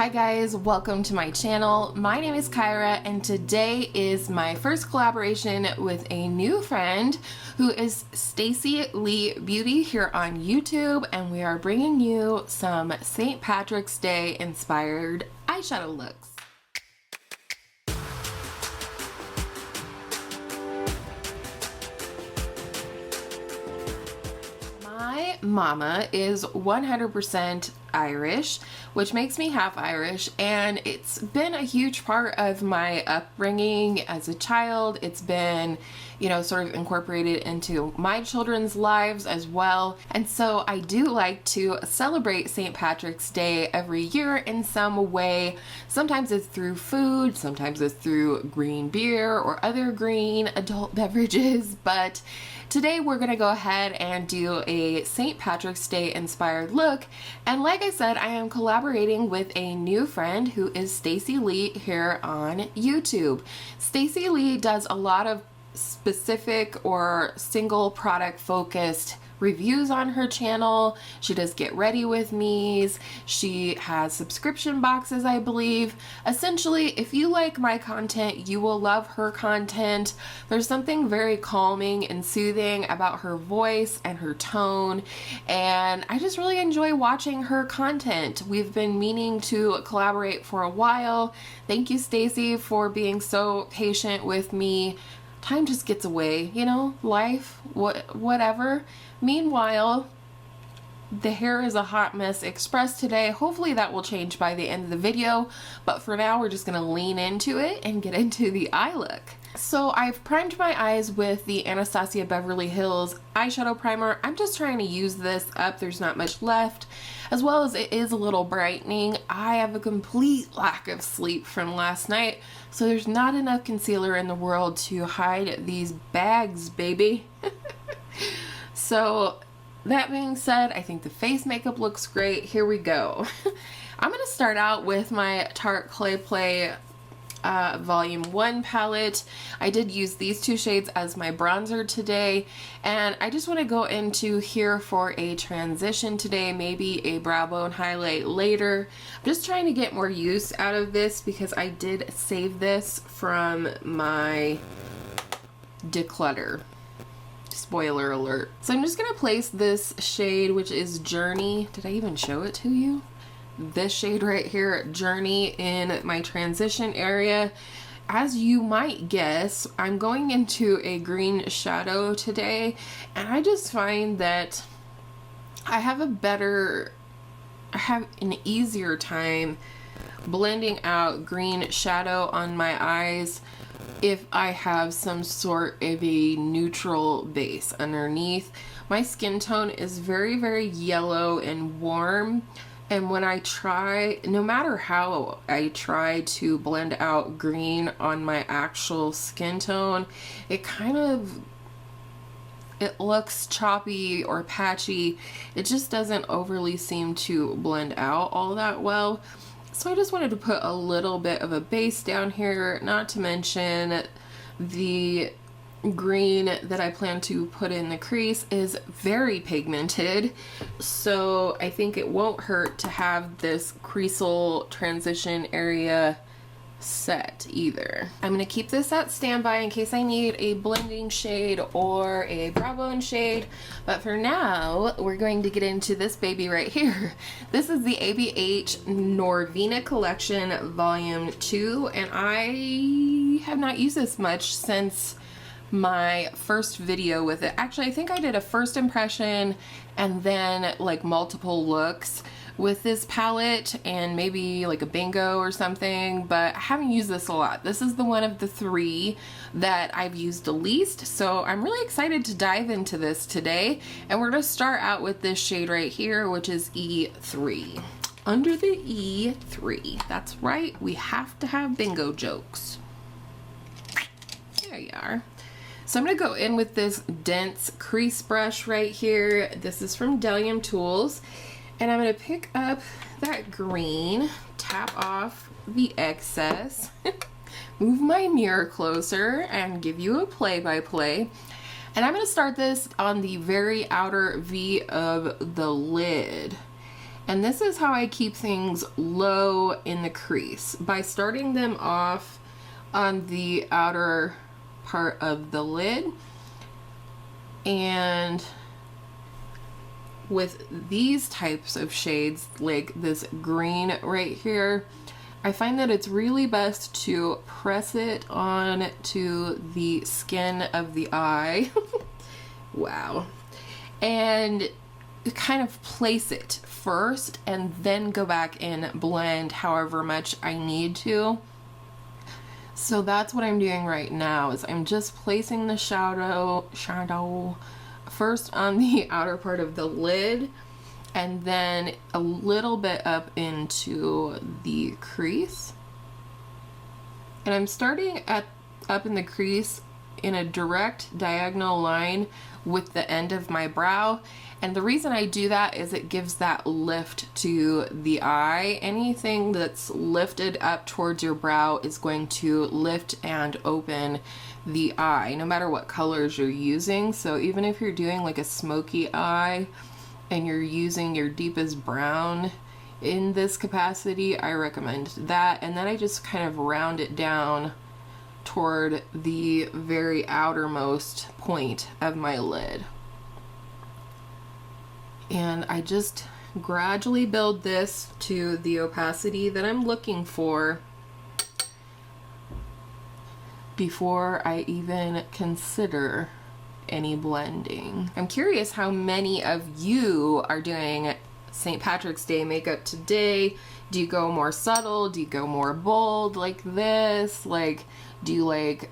Hi guys, welcome to my channel. My name is Kyra and today is my first collaboration with a new friend who is Stacilea Beauty here on YouTube, and we are bringing you some St. Patrick's Day inspired eyeshadow looks. My mama is 100% Irish, which makes me half Irish, and it's been a huge part of my upbringing as a child. It's been, sort of incorporated into my children's lives as well. And so I do like to celebrate St. Patrick's Day every year in some way. Sometimes it's through food, sometimes it's through green beer or other green adult beverages, but today we're gonna go ahead and do a St. Patrick's Day inspired look. And like I said, I am collaborating with a new friend who is Stacilea here on YouTube. Stacilea does a lot of specific or single product focused reviews on her channel. She does get ready with me's. She has subscription boxes, I believe. Essentially, if you like my content, you will love her content. There's something very calming and soothing about her voice and her tone, and I just really enjoy watching her content. We've been meaning to collaborate for a while. Thank you, Stacy, for being so patient with me. Time just gets away, life, whatever. Meanwhile, the hair is a hot mess express today. Hopefully that will change by the end of the video, but for now we're just gonna lean into it and get into the eye look. So I've primed my eyes with the Anasazi Beverly Hills eyeshadow primer. I'm just trying to use this up. There's not much left, as well as it is a little brightening. I have a complete lack of sleep from last night, so there's not enough concealer in the world to hide these bags, baby. So that being said, I think the face makeup looks great. Here we go. I'm gonna start out with my Tarte Clay Play Volume 1 palette. I did use these two shades as my bronzer today, and I just want to go into here for a transition today, maybe a brow bone highlight later. I'm just trying to get more use out of this because I did save this from my declutter. Spoiler alert. So I'm just gonna place this shade, which is Journey. Did I even show it to you? This shade right here, Journey, in my transition area. As you might guess, I'm going into a green shadow today, and I just find that I have an easier time blending out green shadow on my eyes if I have some sort of a neutral base underneath. My skin tone is very, very yellow and warm, and when I try, no matter how I try to blend out green on my actual skin tone, it looks choppy or patchy. It just doesn't overly seem to blend out all that well. So I just wanted to put a little bit of a base down here, not to mention the green that I plan to put in the crease is very pigmented, so I think it won't hurt to have this creasal transition area set either. I'm gonna keep this at standby in case I need a blending shade or a brow bone shade, but for now we're going to get into this baby right here. This is the ABH Norvina Collection Volume 2, and I have not used this much since my first video with it. Actually, I think I did a first impression and then like multiple looks with this palette and maybe like a bingo or something, but I haven't used this a lot. This is the one of the three that I've used the least, so I'm really excited to dive into this today. And we're gonna start out with this shade right here, which is E3. Under the E3, that's right, we have to have bingo jokes. There you are. So I'm gonna go in with this dense crease brush right here. This is from Delium Tools. And I'm gonna pick up that green, tap off the excess, move my mirror closer and give you a play-by-play. And I'm gonna start this on the very outer V of the lid. And this is how I keep things low in the crease, by starting them off on the outer part of the lid. And with these types of shades, like this green right here, I find that it's really best to press it on to the skin of the eye. Wow. And kind of place it first and then go back and blend however much I need to. So that's what I'm doing right now, is I'm just placing the shadow first on the outer part of the lid, and then a little bit up into the crease. And I'm starting up in the crease in a direct diagonal line with the end of my brow. And the reason I do that is it gives that lift to the eye. Anything that's lifted up towards your brow is going to lift and open the eye, no matter what colors you're using. So even if you're doing like a smoky eye and you're using your deepest brown in this capacity, I recommend that. And then I just kind of round it down toward the very outermost point of my lid. And I just gradually build this to the opacity that I'm looking for before I even consider any blending. I'm curious how many of you are doing St. Patrick's Day makeup today. Do you go more subtle? Do you go more bold like this? Like, do you like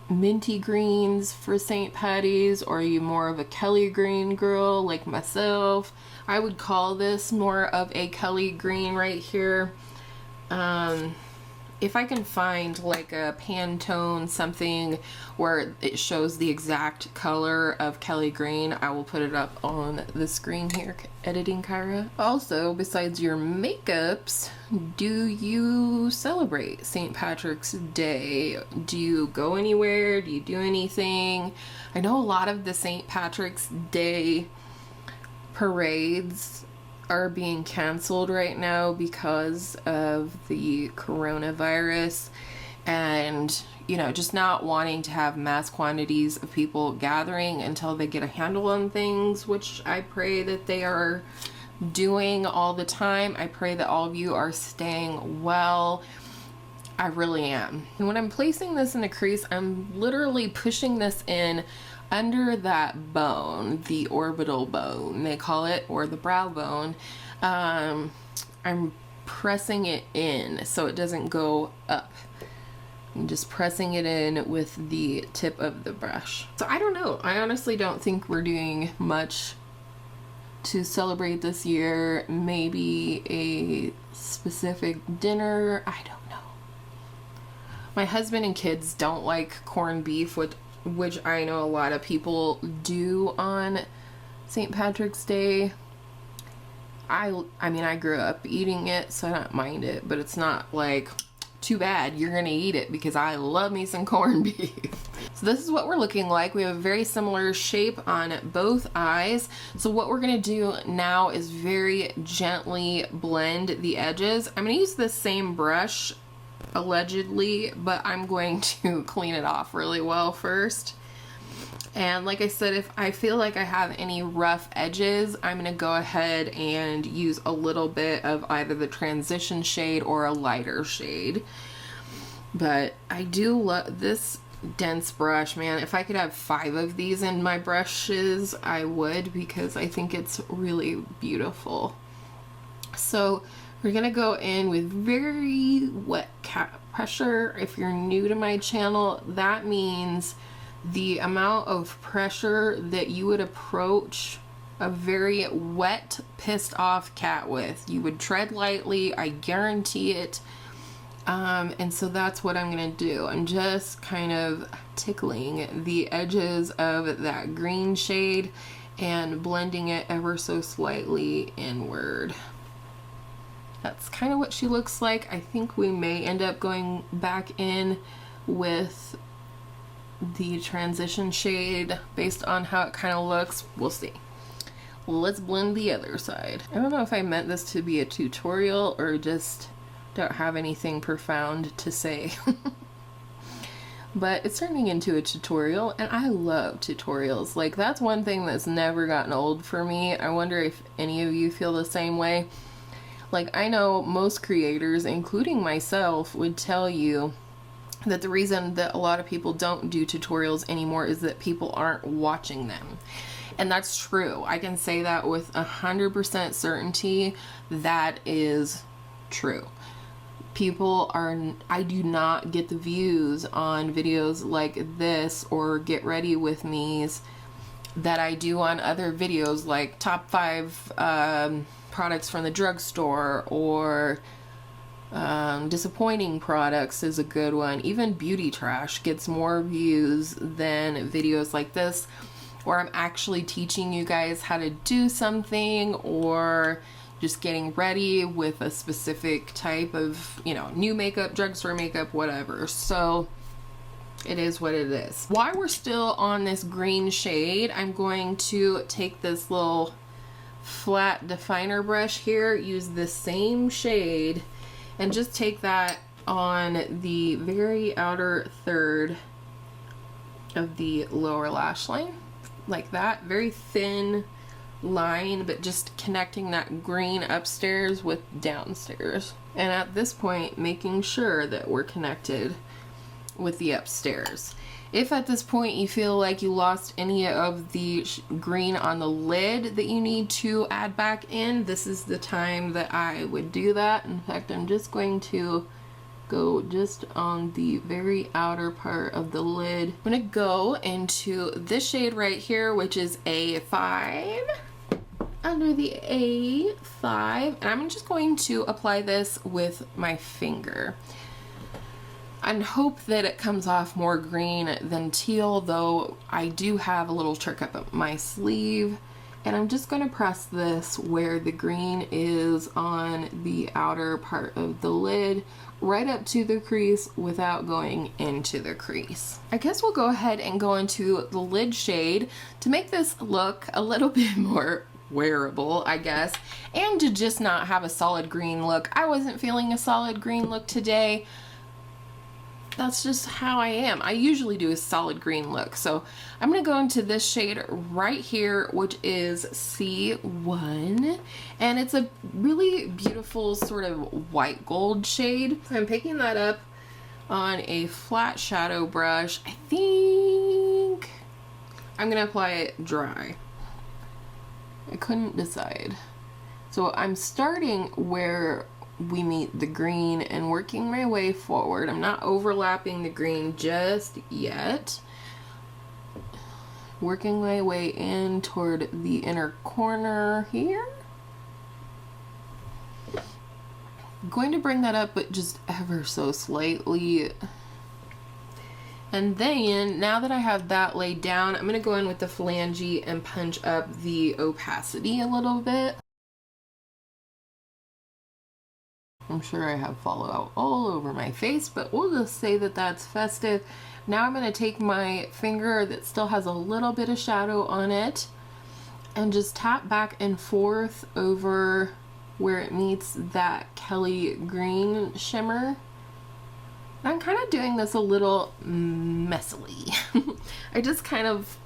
minty greens for St. Patty's, or are you more of a Kelly green girl like myself? I would call this more of a Kelly green right here. If I can find like a Pantone something where it shows the exact color of Kelly green, I will put it up on the screen here, editing Kyra. Also, besides your makeups, do you celebrate St. Patrick's Day? Do you go anywhere? Do you do anything? I know a lot of the St. Patrick's Day parades are being canceled right now because of the coronavirus, and you know, just not wanting to have mass quantities of people gathering until they get a handle on things, which I pray that they are doing all the time. I pray that all of you are staying well. I really am. And when I'm placing this in the crease, I'm literally pushing this in under that bone, the orbital bone they call it, or the brow bone. I'm pressing it in so it doesn't go up. I'm just pressing it in with the tip of the brush. So I don't know, I honestly don't think we're doing much to celebrate this year. Maybe a specific dinner, I don't know. My husband and kids don't like corned beef, which I know a lot of people do on St. Patrick's Day. I mean, I grew up eating it, so I don't mind it, but it's not like, too bad, you're gonna eat it, because I love me some corned beef. So this is what we're looking like. We have a very similar shape on both eyes. So what we're gonna do now is very gently blend the edges. I'm gonna use the same brush, allegedly, but I'm going to clean it off really well first. And like I said, if I feel like I have any rough edges, I'm going to go ahead and use a little bit of either the transition shade or a lighter shade. But I do love this dense brush, man. If I could have 5 of these in my brushes, I would, because I think it's really beautiful. So we're going to go in with very wet cap pressure. If you're new to my channel, that means the amount of pressure that you would approach a very wet, pissed off cat with. You would tread lightly, I guarantee it. And so that's what I'm gonna do. I'm just kind of tickling the edges of that green shade and blending it ever so slightly inward. That's kind of what she looks like. I think we may end up going back in with the transition shade based on how it kind of looks. We'll see. let's blend the other side. I don't know if I meant this to be a tutorial or just don't have anything profound to say. But it's turning into a tutorial, and I love tutorials. Like, that's one thing that's never gotten old for me. I wonder if any of you feel the same way. Like, I know most creators, including myself, would tell you that the reason that a lot of people don't do tutorials anymore is that people aren't watching them. And that's true. I can say that with 100% certainty. That is true. People are, I do not get the views on videos like this or get ready with me's that I do on other videos, like top 5 products from the drugstore, or disappointing products is a good one. Even beauty trash gets more views than videos like this, where I'm actually teaching you guys how to do something, or just getting ready with a specific type of, you know, new makeup, drugstore makeup, whatever. So it is what it is. While we're still on this green shade, I'm going to take this little flat definer brush here, use the same shade, and just take that on the very outer third of the lower lash line, like that. Very thin line, but just connecting that green upstairs with downstairs. And at this point, making sure that we're connected with the upstairs. If at this point you feel like you lost any of the green on the lid that you need to add back in, this is the time that I would do that. In fact, I'm just going to go just on the very outer part of the lid. I'm gonna go into this shade right here, which is A5. Under the A5, and I'm just going to apply this with my finger and hope that it comes off more green than teal, though I do have a little trick up my sleeve, and I'm just going to press this where the green is on the outer part of the lid, right up to the crease without going into the crease. I guess we'll go ahead and go into the lid shade to make this look a little bit more wearable, I guess, and to just not have a solid green look. I wasn't feeling a solid green look today. That's just how I am. I usually do a solid green look. So I'm going to go into this shade right here, which is C1, and it's a really beautiful sort of white gold shade. I'm picking that up on a flat shadow brush. I think I'm going to apply it dry. I couldn't decide. So I'm starting where we meet the green and working my way forward. I'm not overlapping the green just yet. Working my way in toward the inner corner here. I'm going to bring that up, but just ever so slightly. And then, now that I have that laid down, I'm going to go in with the phalange and punch up the opacity a little bit. I'm sure I have fallout all over my face, but we'll just say that that's festive. Now I'm going to take my finger that still has a little bit of shadow on it and just tap back and forth over where it meets that Kelly green shimmer. I'm kind of doing this a little messily. I just kind of,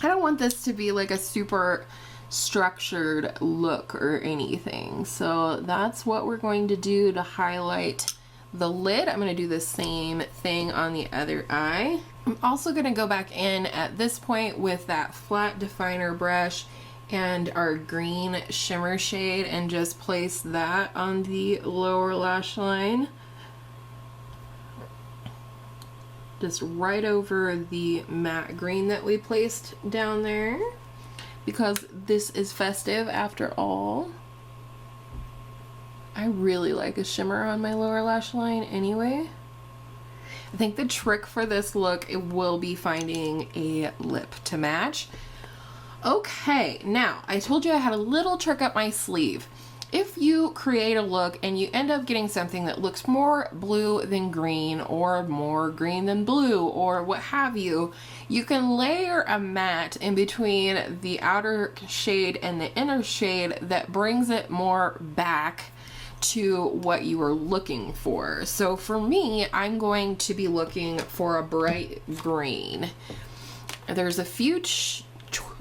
I don't want this to be like a super structured look or anything. So that's what we're going to do to highlight the lid. I'm going to do the same thing on the other eye. I'm also going to go back in at this point with that flat definer brush and our green shimmer shade and just place that on the lower lash line. Just right over the matte green that we placed down there, because this is festive after all. I really like a shimmer on my lower lash line anyway. I think the trick for this look, it will be finding a lip to match. Okay, now I told you I had a little trick up my sleeve. if you create a look and you end up getting something that looks more blue than green or more green than blue or what have you, you can layer a matte in between the outer shade and the inner shade that brings it more back to what you were looking for. So for me, I'm going to be looking for a bright green. There's a few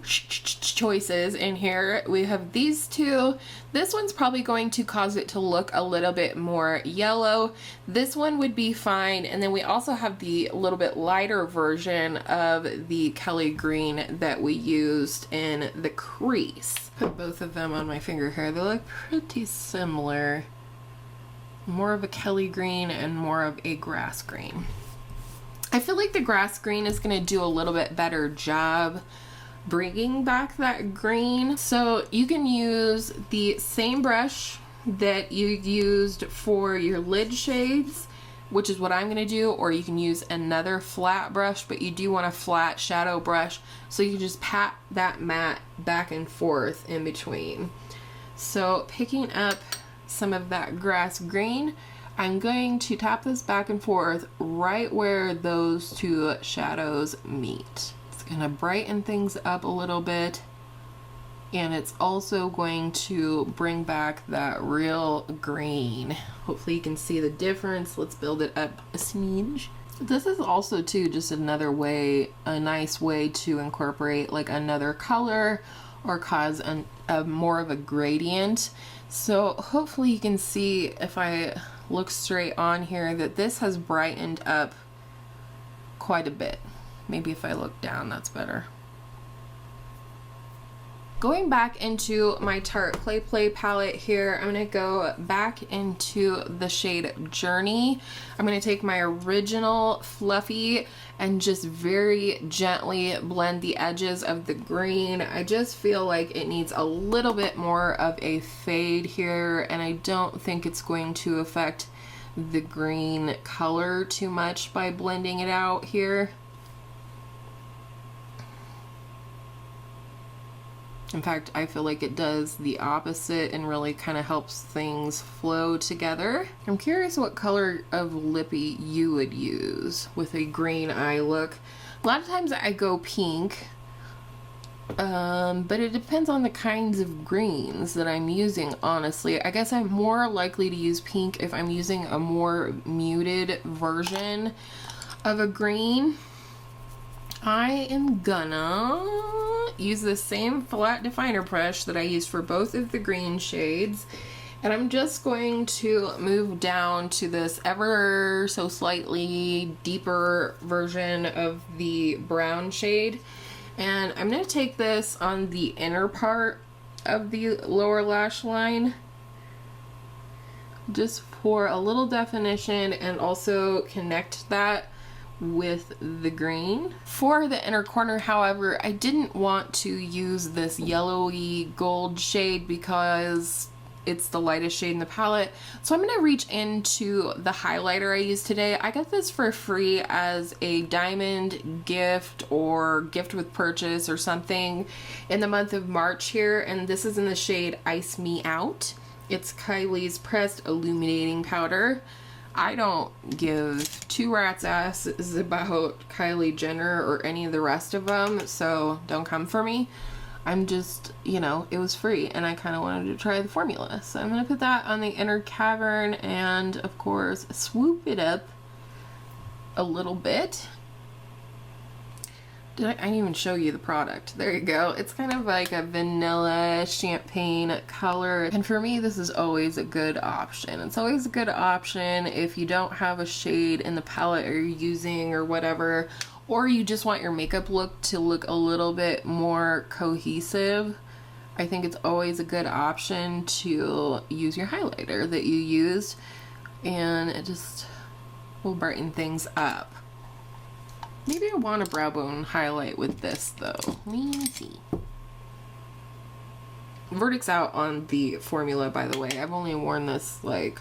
choices in here. We have these two. This one's probably going to cause it to look a little bit more yellow. This one would be fine. And then we also have the little bit lighter version of the Kelly green that we used in the crease. Put both of them on my finger here. They look pretty similar. More of a Kelly green and more of a grass green. I feel like the grass green is going to do a little bit better job bringing back that green. So you can use the same brush that you used for your lid shades, which is what I'm going to do, or you can use another flat brush, but you do want a flat shadow brush so you can just pat that matte back and forth in between. So picking up some of that grass green, I'm going to tap this back and forth right where those two shadows meet. It's going to brighten things up a little bit, and it's also going to bring back that real green. Hopefully you can see the difference. Let's build it up a smidge. This is also too just another way, a nice way to incorporate like another color or cause a more of a gradient. So hopefully you can see, if I look straight on here, that this has brightened up quite a bit. Maybe if I look down, that's better. Going back into my Tarte Play palette here, I'm going to go back into the shade Journey. I'm going to take my original Fluffy and just very gently blend the edges of the green. I just feel like it needs a little bit more of a fade here, and I don't think it's going to affect the green color too much by blending it out here. In fact, I feel like it does the opposite and really kind of helps things flow together. I'm curious what color of lippy you would use with a green eye look. A lot of times I go pink, but it depends on the kinds of greens that I'm using, honestly. I guess I'm more likely to use pink if I'm using a more muted version of a green. I am gonna use the same flat definer brush that I used for both of the green shades, and I'm just going to move down to this ever so slightly deeper version of the brown shade, and I'm going to take this on the inner part of the lower lash line just for a little definition and also connect that with the green. For the inner corner, however, I didn't want to use this yellowy gold shade because it's the lightest shade in the palette. So I'm going to reach into the highlighter I used today. I got this for free as a diamond gift or gift with purchase or something in the month of March here, and this is in the shade Ice Me Out. It's Kylie's pressed illuminating powder. I don't give two rat's asses about Kylie Jenner or any of the rest of them, so don't come for me. I'm just, you know, it was free and I kind of wanted to try the formula. So I'm going to put that on the inner cavern and, of course, swoop it up a little bit. I didn't even show you the product. There you go. It's kind of like a vanilla champagne color. And for me, this is always a good option. It's always a good option if you don't have a shade in the palette or you're using or whatever, or you just want your makeup look to look a little bit more cohesive. I think it's always a good option to use your highlighter that you used, and it just will brighten things up. Maybe I want a brow bone highlight with this though. Let me see. Verdict's out on the formula, by the way. I've only worn this like,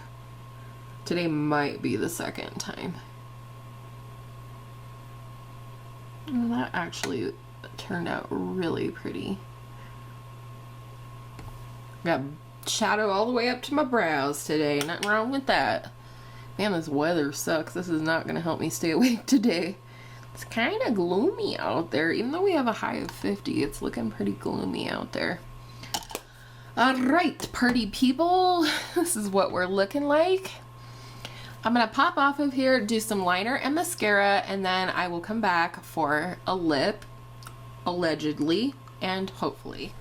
today might be the second time. And that actually turned out really pretty. Got shadow all the way up to my brows today. Nothing wrong with that. Man, this weather sucks. This is not going to help me stay awake today. It's kind of gloomy out there. Even though we have a high of 50, it's looking pretty gloomy out there. Alright, pretty people. This is what we're looking like. I'm going to pop off of here, do some liner and mascara, and then I will come back for a lip, allegedly, and hopefully.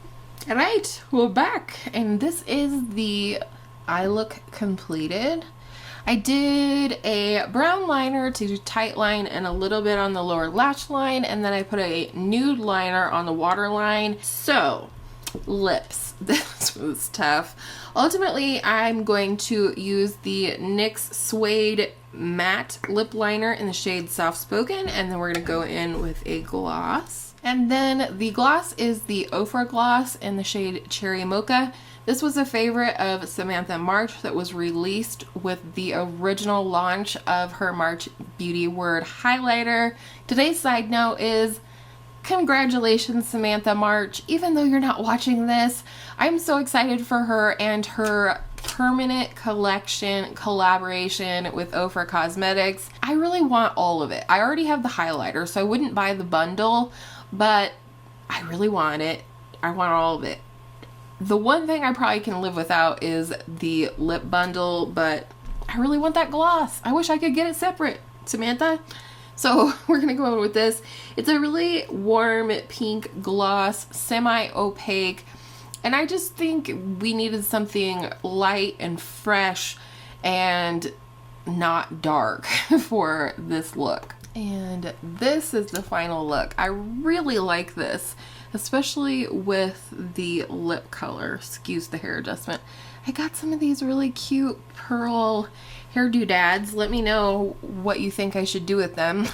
Alright, we're back, and this is the eye look completed. I did a brown liner to tight line and a little bit on the lower lash line, and then I put a nude liner on the waterline. So, lips. This was tough. Ultimately, I'm going to use the NYX Suede Matte Lip Liner in the shade Soft Spoken, and then we're going to go in with a gloss. And then the gloss is the Hourglass in the shade Cherry Mocha. This was a favorite of Samantha March that was released with the original launch of her March Beauty Word highlighter. Today's side note is, congratulations, Samantha March. Even though you're not watching this, I'm so excited for her and her permanent collection collaboration with Ofra Cosmetics. I really want all of it. I already have the highlighter, so I wouldn't buy the bundle, but I really want it. I want all of it. The one thing I probably can live without is the lip bundle, but I really want that gloss. I wish I could get it separate, Samantha. So we're gonna go in with this. It's a really warm pink gloss, semi-opaque, and I just think we needed something light and fresh and not dark for this look. And this is the final look. I really like this, especially with the lip color. Excuse the hair adjustment. I got some of these really cute pearl hair doodads. Let me know what you think I should do with them.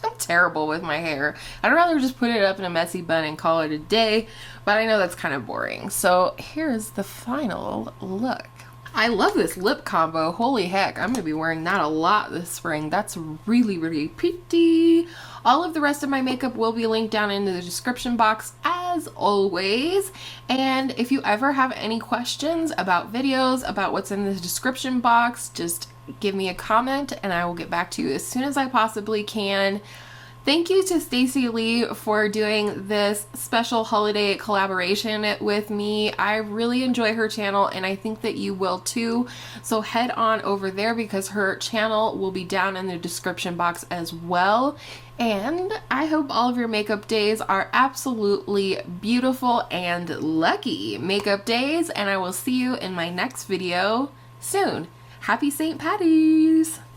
I'm terrible with my hair. I'd rather just put it up in a messy bun and call it a day, but I know that's kind of boring. So here's the final look. I love this lip combo. Holy heck, I'm gonna be wearing that a lot this spring. That's really, really pretty. All of the rest of my makeup will be linked down in the description box as always. And if you ever have any questions about videos, about what's in the description box, just give me a comment and I will get back to you as soon as I possibly can. Thank you to Stacilea for doing this special holiday collaboration with me. I really enjoy her channel and I think that you will too. So head on over there because her channel will be down in the description box as well. And I hope all of your makeup days are absolutely beautiful and lucky makeup days, and I will see you in my next video soon. Happy St. Patty's!